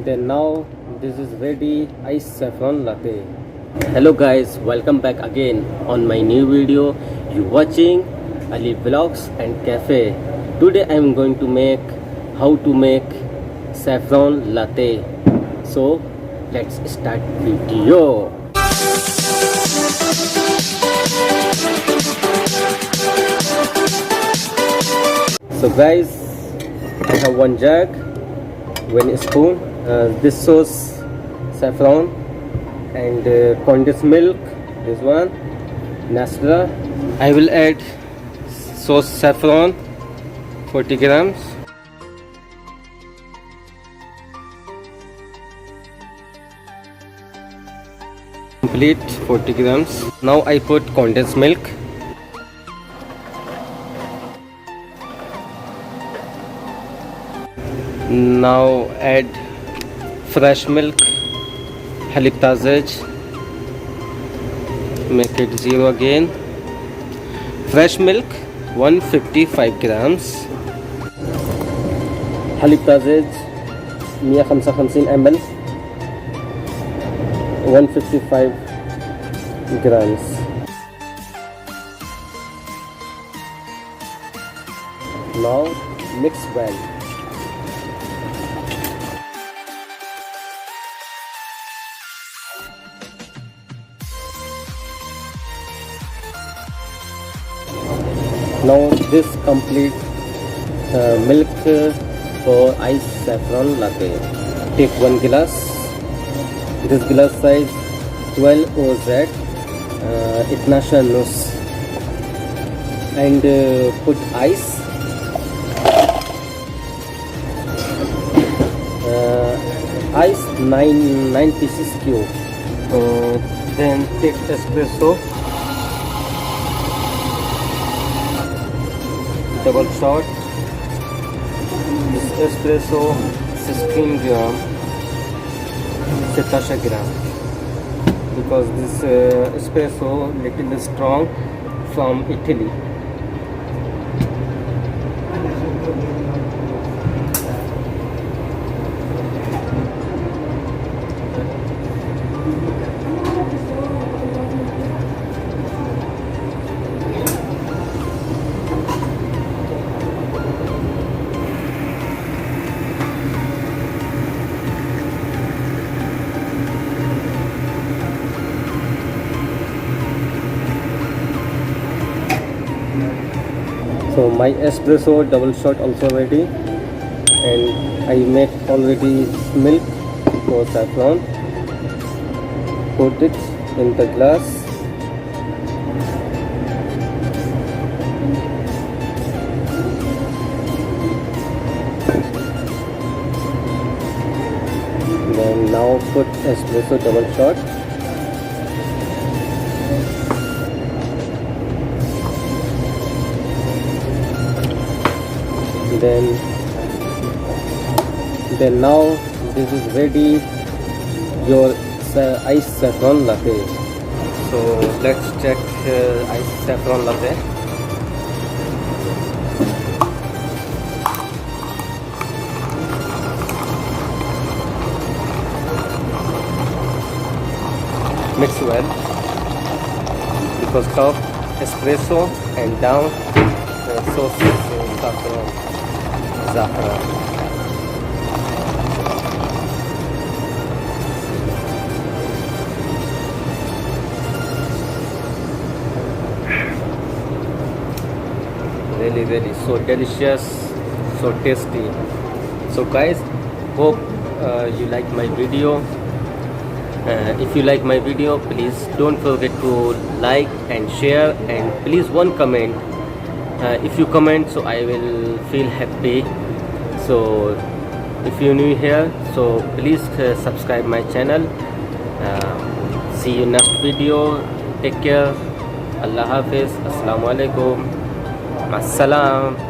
Then now this is ready iced saffron latte. Hello guys, welcome back again on my new video. You watching Ali Vlogs and Cafe. Today I am going to make how to make saffron latte. So let's start video. So guys, I have one jug, one spoon, this sauce saffron, and condensed milk, this one, Nasra. I will add sauce saffron 40 grams, complete 40 grams. Now I put condensed milk. Now add fresh milk, halib tazej, make it 0 again. Fresh milk 155 grams, halib tazej 155 ml 155 grams. Now mix well. Now this complete milk for iced saffron latte. Take 1 glass. This glass size 12 OZ. Itna sha nus. And put ice. Ice 9 pieces cube. Then take espresso. Double shot. This espresso 16 gram, 17 gram, because this espresso little strong from Italy. So my espresso double shot also ready, and I make already milk for saffron. Put it in the glass. Then now put espresso double shot. Then now this is ready your iced saffron latte. So let's check iced saffron latte. Mix well, because top espresso and down sauce za'fran. Really so delicious, so tasty. So guys, hope you like my video. If you like my video, please don't forget to like and share, and please one comment. If you comment, so I will feel happy. So if you're new here, so please subscribe my channel. See you next video. Take care. Allah Hafiz. Assalamu alaikum. Assalam.